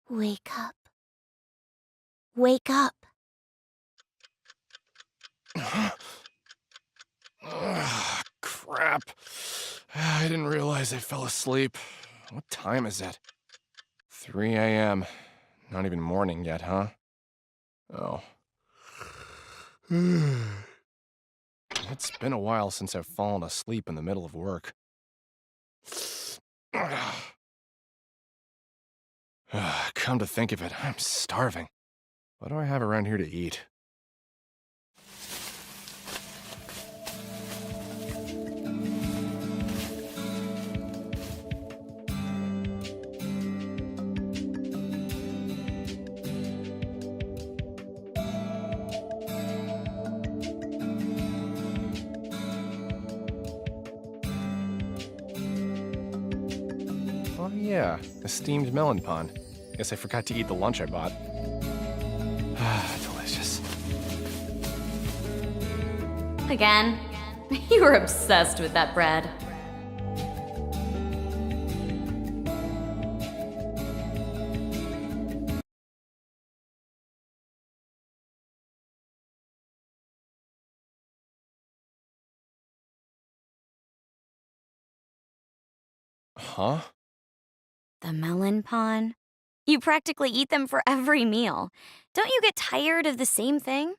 Wake up. Wake up. Crap. I didn't realize I fell asleep. What time is it? 3 a.m. Not even morning yet, huh? Oh. It's been a while since I've fallen asleep in the middle of work. Come to think of it, I'm starving. What do I have around here to eat? Oh yeah, a steamed melon pond. Guess I forgot to eat the lunch I bought. Delicious. Again? You were obsessed with that bread. Huh? The melon pond? You practically eat them for every meal. Don't you get tired of the same thing?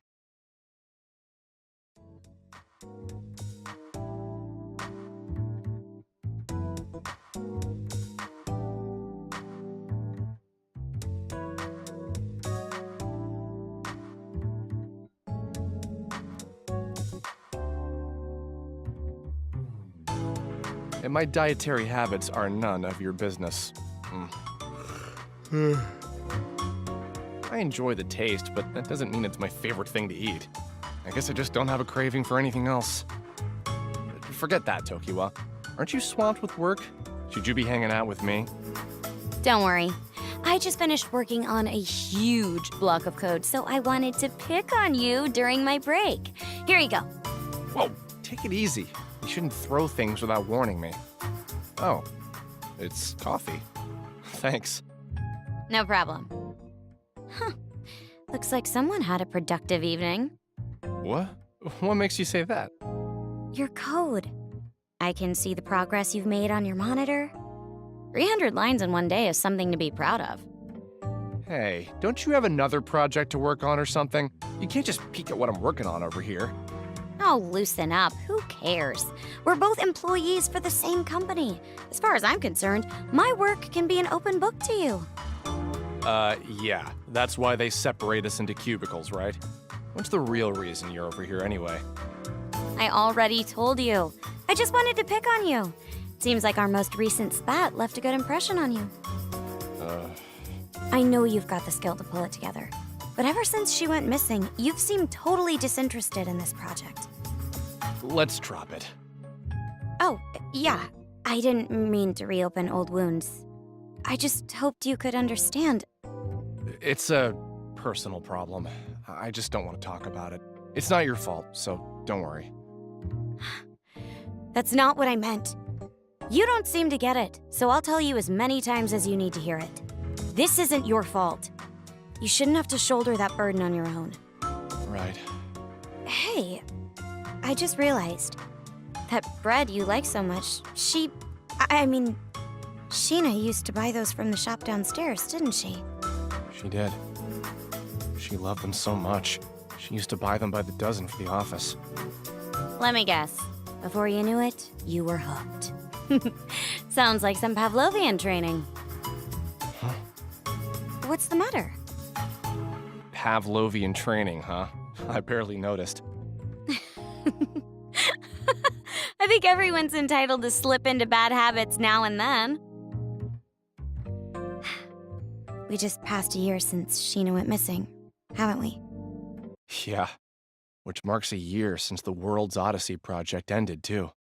And my dietary habits are none of your business. I enjoy the taste, but that doesn't mean it's my favorite thing to eat. I guess I just don't have a craving for anything else. Forget that, Tokiwa. Aren't you swamped with work? Should you be hanging out with me? Don't worry. I just finished working on a huge block of code, so I wanted to pick on you during my break. Here you go. Whoa, take it easy. You shouldn't throw things without warning me. Oh, it's coffee. Thanks. No problem. Huh. Looks like someone had a productive evening. What? What makes you say that? Your code. I can see the progress you've made on your monitor. 300 lines in one day is something to be proud of. Hey, don't you have another project to work on or something? You can't just peek at what I'm working on over here. Oh, loosen up. Who cares? We're both employees for the same company. As far as I'm concerned, my work can be an open book to you. Yeah. That's why they separate us into cubicles, right? What's the real reason you're over here anyway? I already told you. I just wanted to pick on you. Seems like our most recent spat left a good impression on you. I know you've got the skill to pull it together. But ever since she went missing, you've seemed totally disinterested in this project. Let's drop it. Oh, yeah. I didn't mean to reopen old wounds. I just hoped you could understand. It's a personal problem. I just don't want to talk about it. It's not your fault, so don't worry. That's not what I meant. You don't seem to get it, so I'll tell you as many times as you need to hear it. This isn't your fault. You shouldn't have to shoulder that burden on your own. Right. Hey, I just realized that bread you like so much, I mean, Sheena used to buy those from the shop downstairs, didn't she? She did. She loved them so much. She used to buy them by the dozen for the office. Let me guess. Before you knew it, you were hooked. Sounds like some Pavlovian training. Huh? What's the matter? Pavlovian training, huh? I barely noticed. I think everyone's entitled to slip into bad habits now and then. We just passed a year since Sheena went missing, haven't we? Yeah. Which marks a year since the World's Odyssey project ended, too.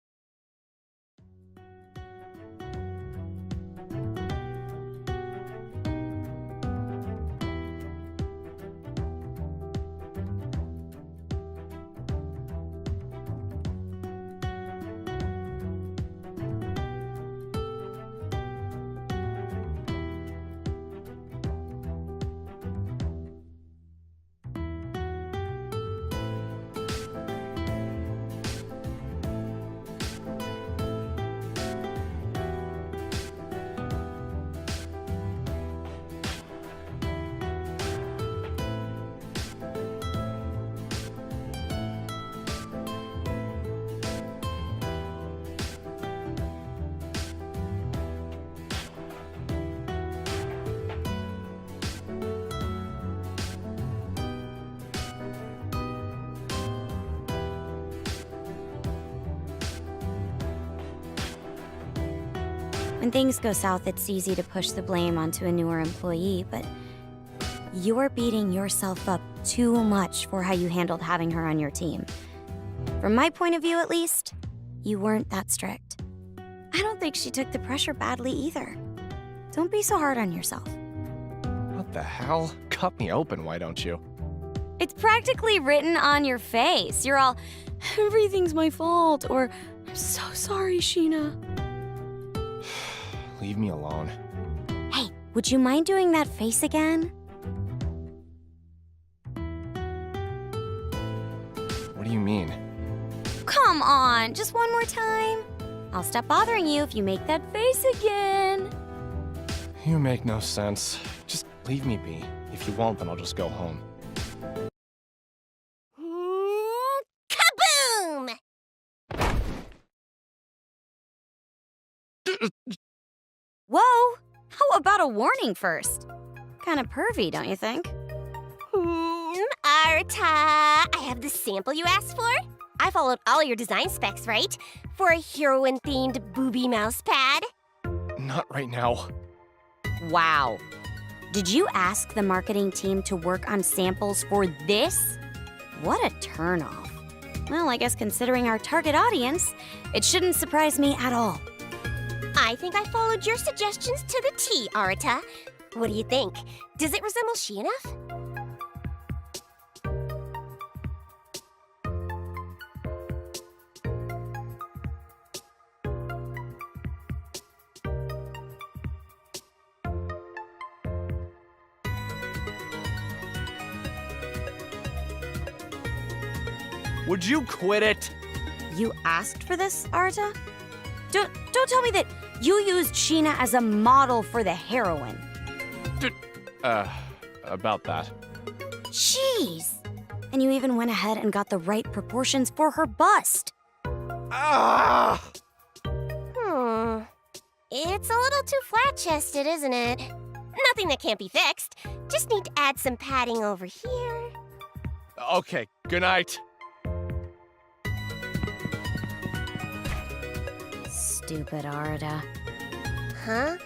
When things go south, it's easy to push the blame onto a newer employee, but you're beating yourself up too much for how you handled having her on your team. From my point of view, at least, you weren't that strict. I don't think she took the pressure badly either. Don't be so hard on yourself. What the hell? Cut me open, why don't you? It's practically written on your face. You're all, everything's my fault, or I'm so sorry, Sheena. Leave me alone. Hey, would you mind doing that face again? What do you mean? Come on, just one more time. I'll stop bothering you if you make that face again. You make no sense. Just leave me be. If you won't, then I'll just go home. Kaboom! Whoa! How about a warning first? Kinda pervy, don't you think? Arta, I have the sample you asked for. I followed all your design specs, right? For a heroine-themed booby mouse pad. Not right now. Wow. Did you ask the marketing team to work on samples for this? What a turnoff. Well, I guess considering our target audience, it shouldn't surprise me at all. I think I followed your suggestions to the T, Arta. What do you think? Does it resemble she enough? Would you quit it? You asked for this, Arta? Don't tell me that you used Sheena as a model for the heroine. About that. Jeez. And you even went ahead and got the right proportions for her bust. Ah! It's a little too flat-chested, isn't it? Nothing that can't be fixed. Just need to add some padding over here. Okay, good night. Stupid Arta. Huh?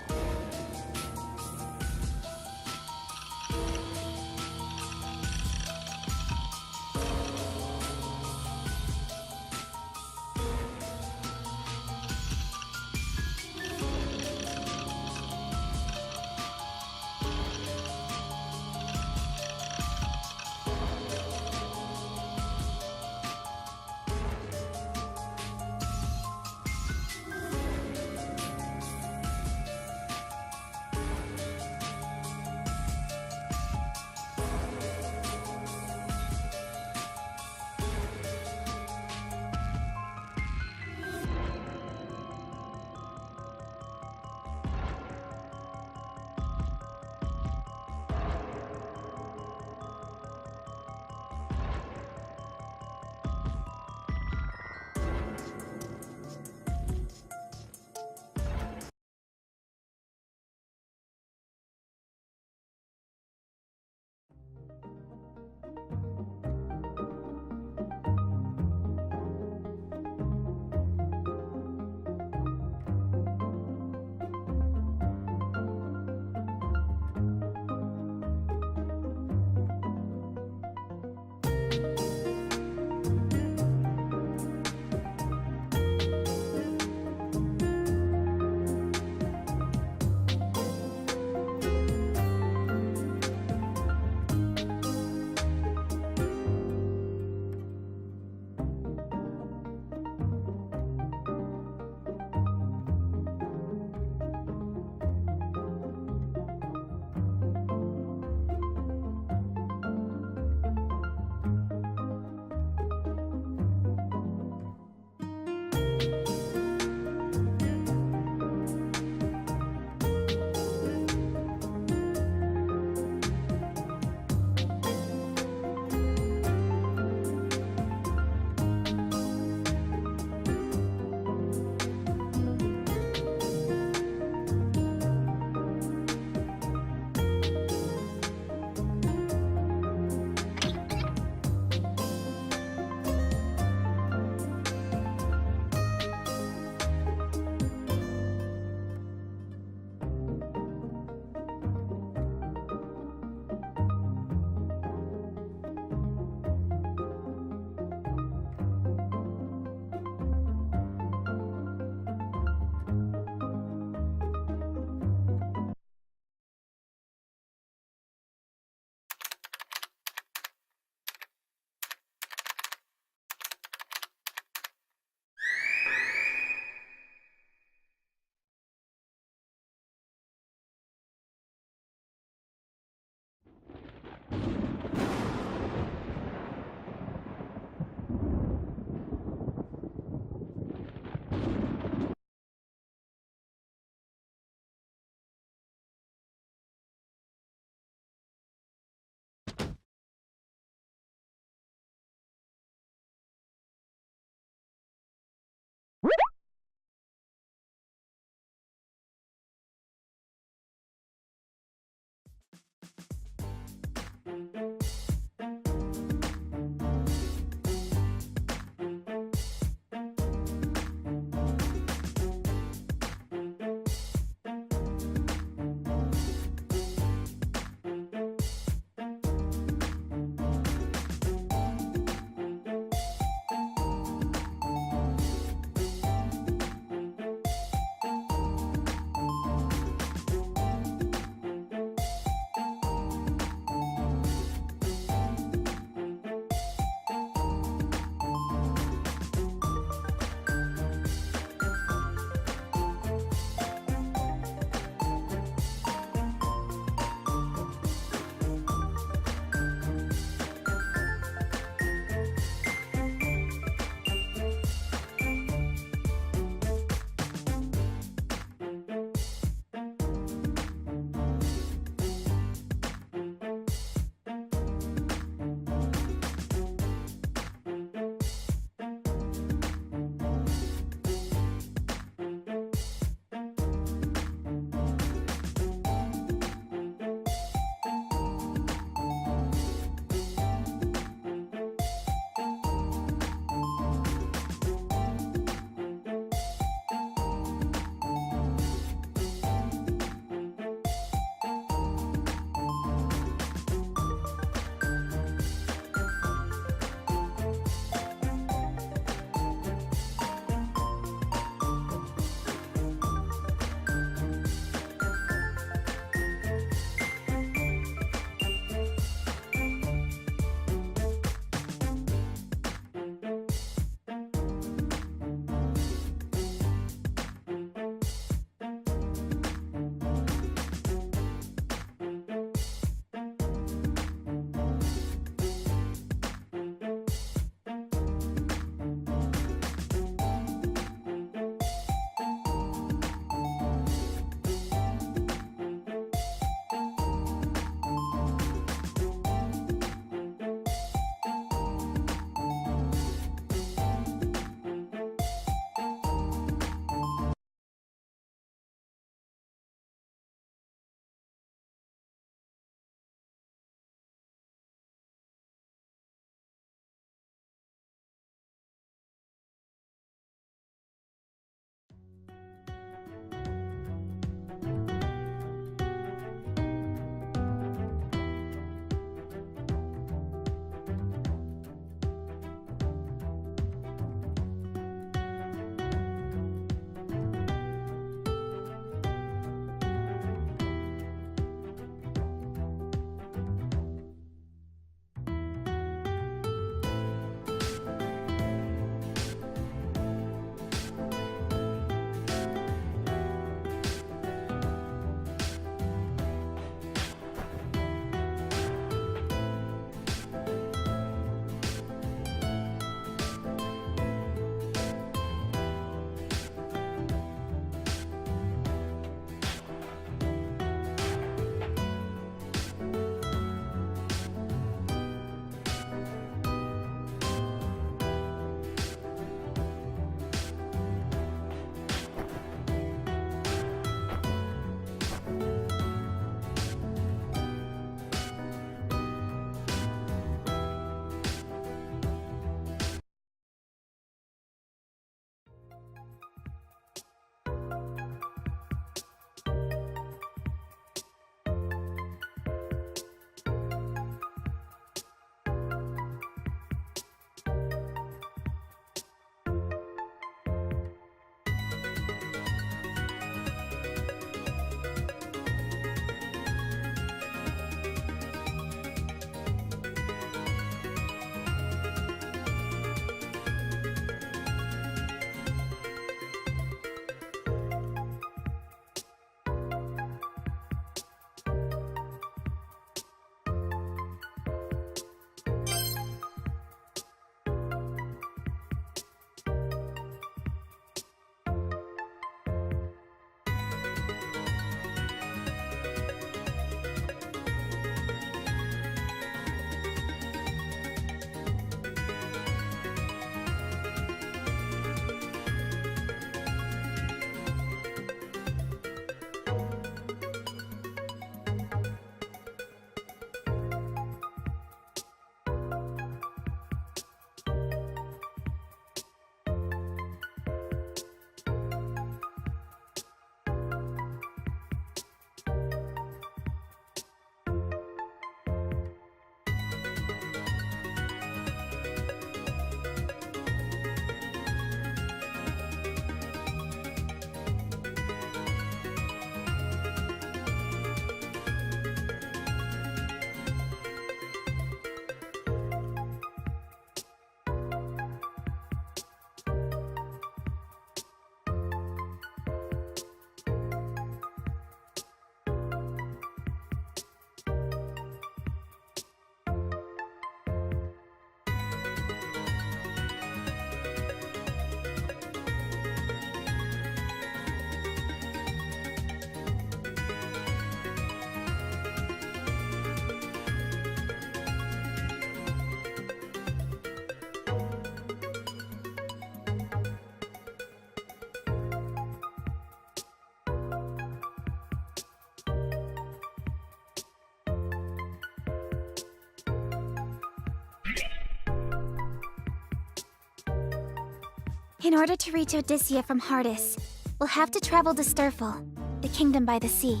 In order to reach Odysseia from Hardis, we'll have to travel to Sturful, the kingdom by the sea.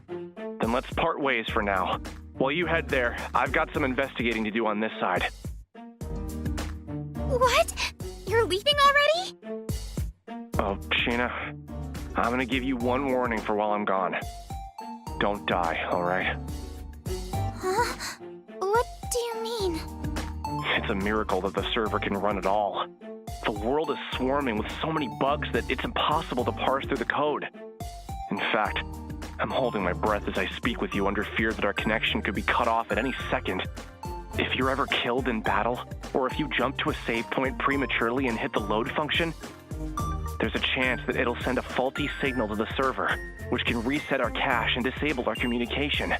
Then let's part ways for now. While you head there, I've got some investigating to do on this side. What? You're leaving already? Oh, Sheena, I'm gonna give you one warning for while I'm gone. Don't die, alright? Huh? What do you mean? It's a miracle that the server can run at all. The world is swarming with so many bugs that it's impossible to parse through the code. In fact, I'm holding my breath as I speak with you under fear that our connection could be cut off at any second. If you're ever killed in battle, or if you jump to a save point prematurely and hit the load function, there's a chance that it'll send a faulty signal to the server, which can reset our cache and disable our communication.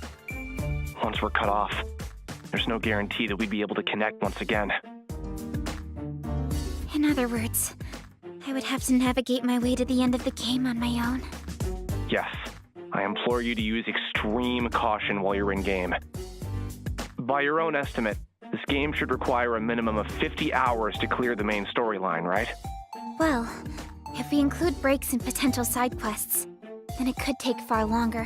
Once we're cut off, there's no guarantee that we'd be able to connect once again. In other words, I would have to navigate my way to the end of the game on my own. Yes, I implore you to use extreme caution while you're in-game. By your own estimate, this game should require a minimum of 50 hours to clear the main storyline, right? Well, if we include breaks and potential side quests, then it could take far longer.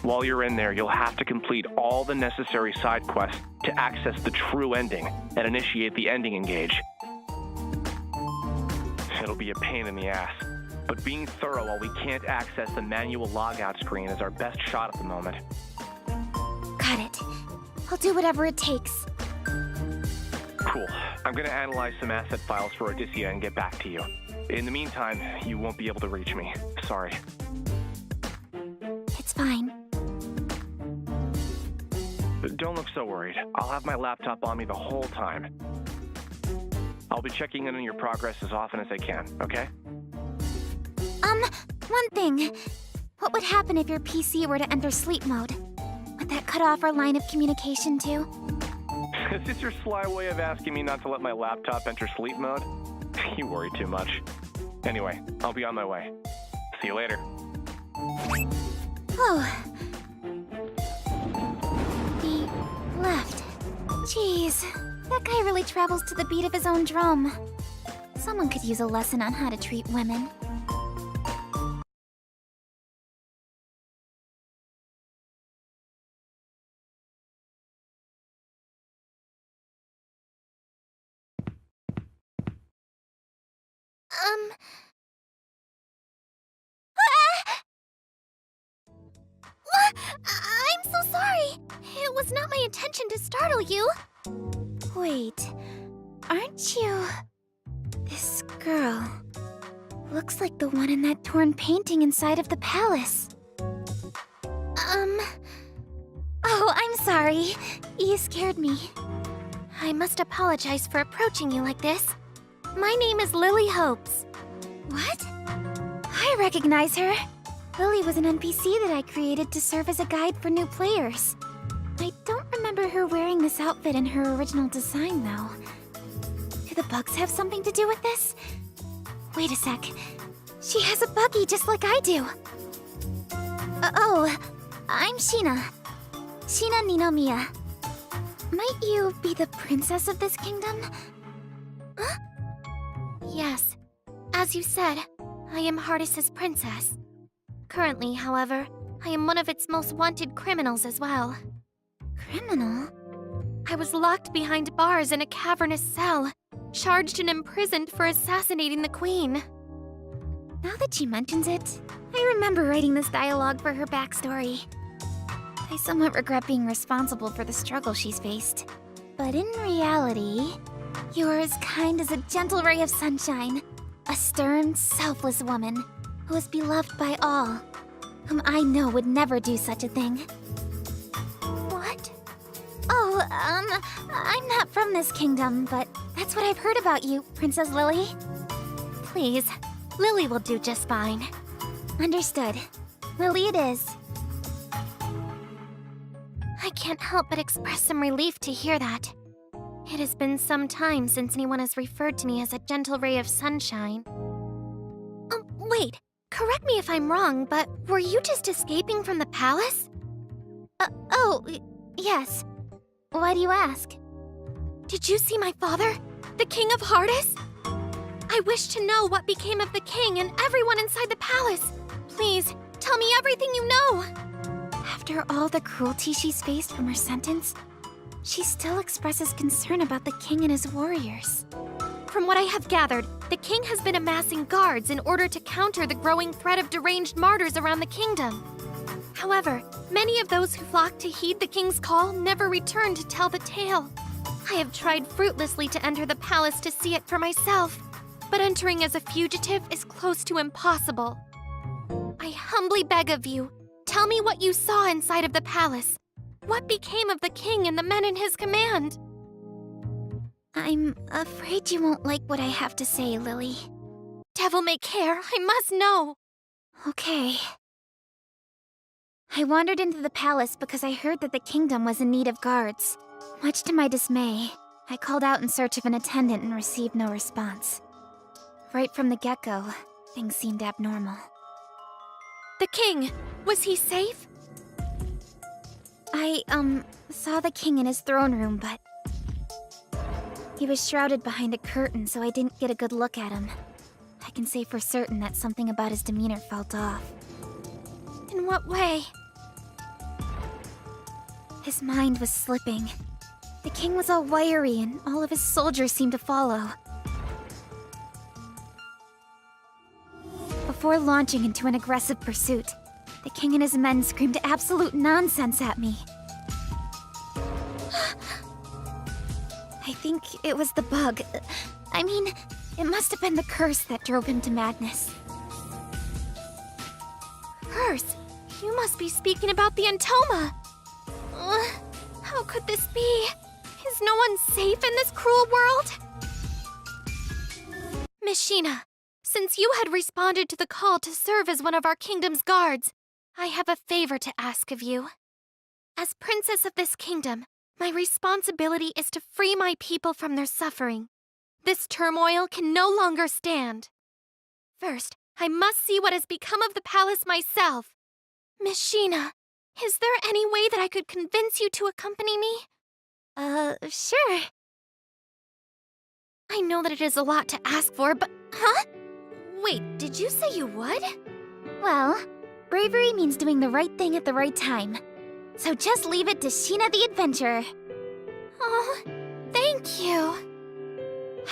While you're in there, you'll have to complete all the necessary side quests to access the true ending and initiate the ending engage. It'll be a pain in the ass, but being thorough while we can't access the manual logout screen is our best shot at the moment. Got it. I'll do whatever it takes. Cool. I'm gonna analyze some asset files for Odysseia and get back to you. In the meantime, you won't be able to reach me. Sorry. It's fine. But don't look so worried. I'll have my laptop on me the whole time. I'll be checking in on your progress as often as I can, okay? One thing. What would happen if your PC were to enter sleep mode? Would that cut off our line of communication too? Is this your sly way of asking me not to let my laptop enter sleep mode? You worry too much. Anyway, I'll be on my way. See you later. Oh. He left. Jeez, that guy really travels to the beat of his own drum. Someone could use a lesson on how to treat women. I'm so sorry. It was not my intention to startle you. Wait, aren't you... This girl looks like the one in that torn painting inside of the palace. Oh, I'm sorry. You scared me. I must apologize for approaching you like this. My name is Lily Hopes. What? I recognize her. Lily was an NPC that I created to serve as a guide for new players. I don't remember her wearing this outfit in her original design, though. Do the bugs have something to do with this? Wait a sec. She has a buggy just like I do. Oh, I'm Sheena. Sheena Ninomiya. Might you be the princess of this kingdom? Huh? Yes. As you said, I am Hardis' princess. Currently, however, I am one of its most wanted criminals as well. Criminal? I was locked behind bars in a cavernous cell, charged and imprisoned for assassinating the queen. Now that she mentions it, I remember writing this dialogue for her backstory. I somewhat regret being responsible for the struggle she's faced. But in reality, you're as kind as a gentle ray of sunshine. A stern, selfless woman who is beloved by all, whom I know would never do such a thing. What? Oh, I'm not from this kingdom, but that's what I've heard about you, Princess Lily. Please, Lily will do just fine. Understood. Lily it is. I can't help but express some relief to hear that. It has been some time since anyone has referred to me as a gentle ray of sunshine. Wait, correct me if I'm wrong, but were you just escaping from the palace? Yes. Why do you ask? Did you see my father, the King of Hardis? I wish to know what became of the king and everyone inside the palace. Please, tell me everything you know. After all the cruelty she's faced from her sentence, she still expresses concern about the king and his warriors. From what I have gathered, the king has been amassing guards in order to counter the growing threat of deranged martyrs around the kingdom. However, many of those who flocked to heed the king's call never returned to tell the tale. I have tried fruitlessly to enter the palace to see it for myself, but entering as a fugitive is close to impossible. I humbly beg of you, tell me what you saw inside of the palace. What became of the king and the men in his command? I'm afraid you won't like what I have to say, Lily. Devil may care, I must know. Okay. I wandered into the palace because I heard that the kingdom was in need of guards. Much to my dismay, I called out in search of an attendant and received no response. Right from the get-go, things seemed abnormal. The king, was he safe? I, saw the king in his throne room, but he was shrouded behind a curtain, so I didn't get a good look at him. I can say for certain that something about his demeanor felt off. In what way? His mind was slipping. The king was all wiry, and all of his soldiers seemed to follow. Before launching into an aggressive pursuit, the king and his men screamed absolute nonsense at me. I think it was the bug. I mean, it must have been the curse that drove him to madness. Curse? You must be speaking about the Entoma! How could this be? Is no one safe in this cruel world? Miss Sheena, since you had responded to the call to serve as one of our kingdom's guards, I have a favor to ask of you. As princess of this kingdom, my responsibility is to free my people from their suffering. This turmoil can no longer stand. First, I must see what has become of the palace myself. Miss Sheena, is there any way that I could convince you to accompany me? Sure. I know that it is a lot to ask for, but... Huh? Wait, did you say you would? Well, bravery means doing the right thing at the right time. So just leave it to Sheena the Adventurer. Oh, thank you.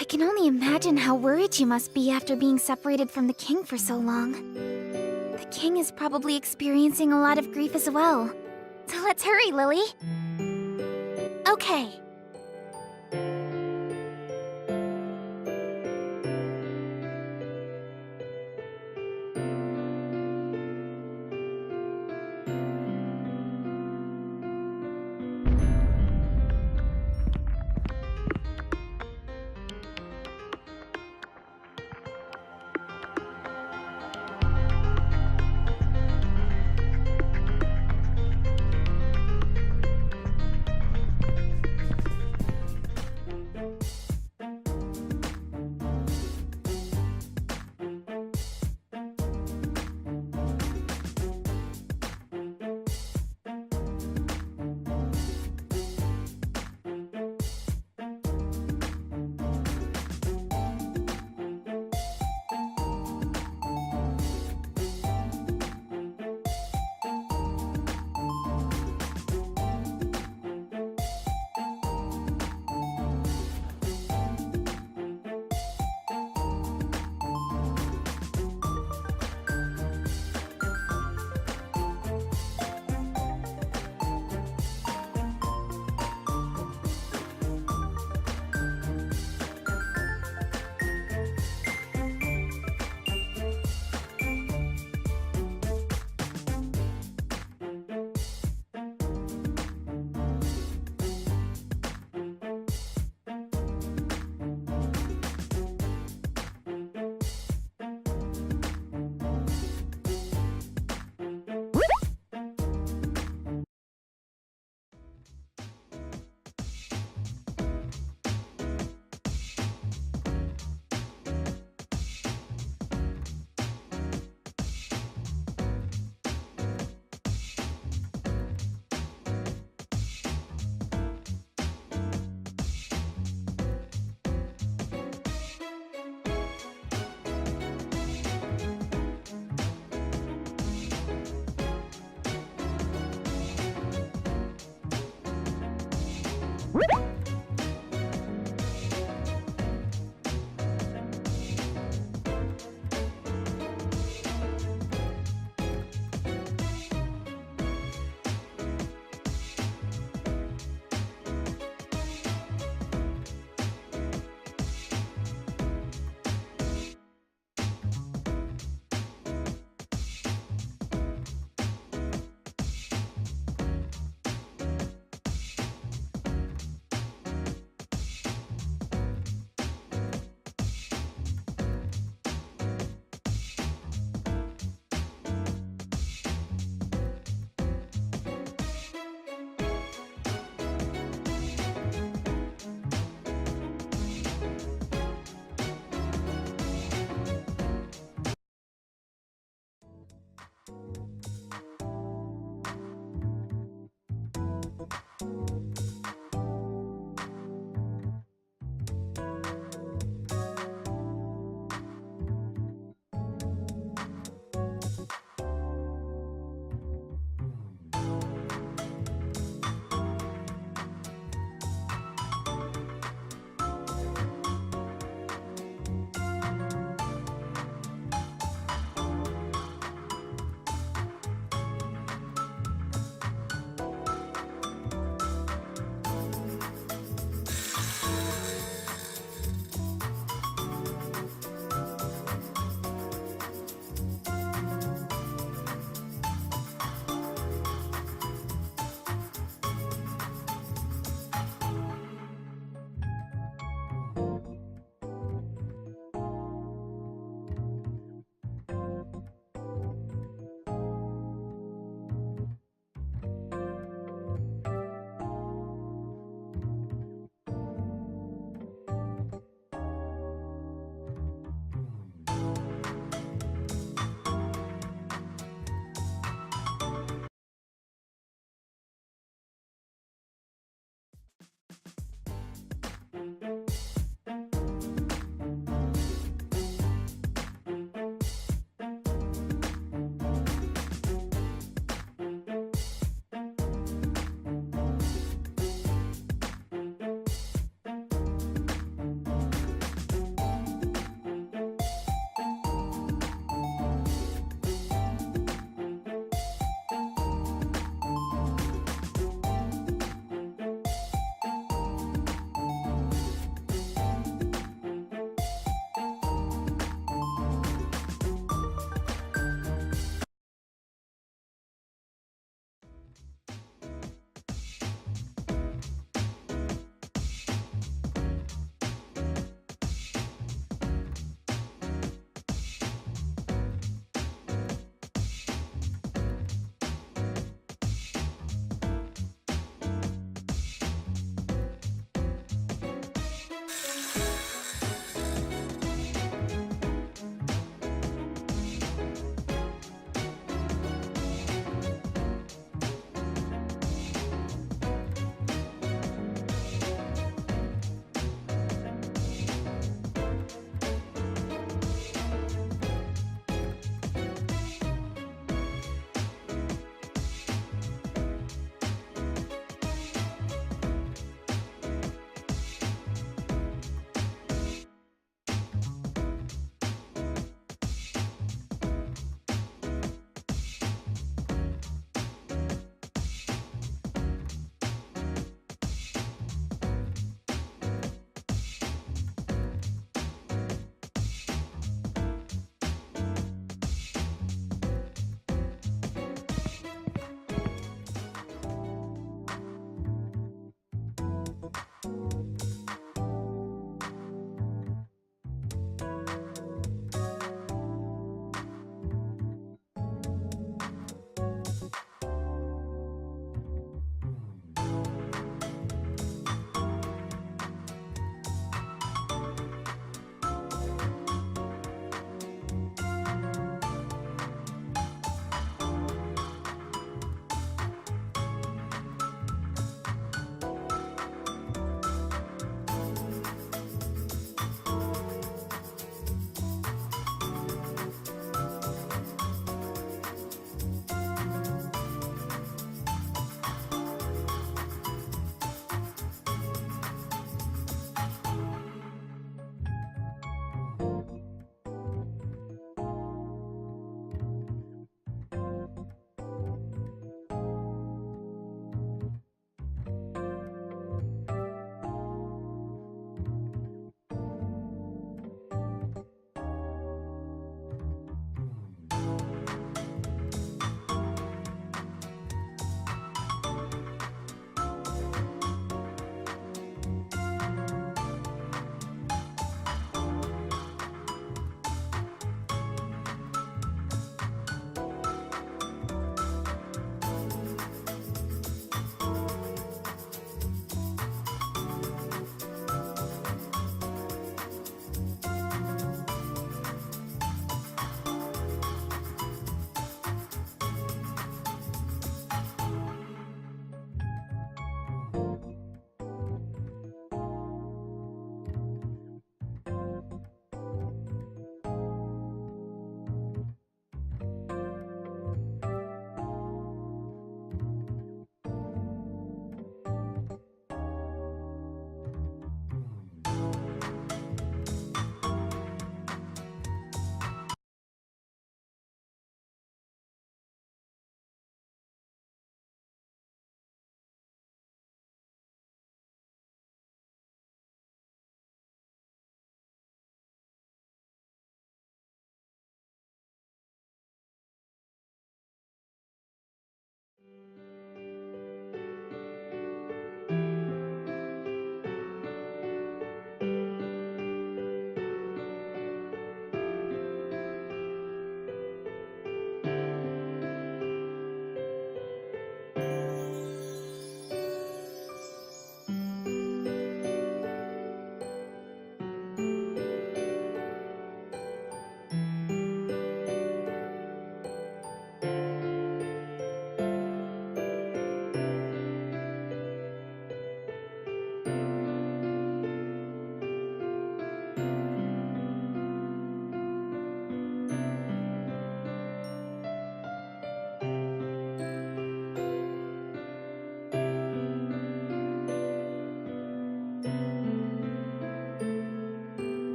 I can only imagine how worried you must be after being separated from the king for so long. The king is probably experiencing a lot of grief as well. So let's hurry, Lily. Okay.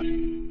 you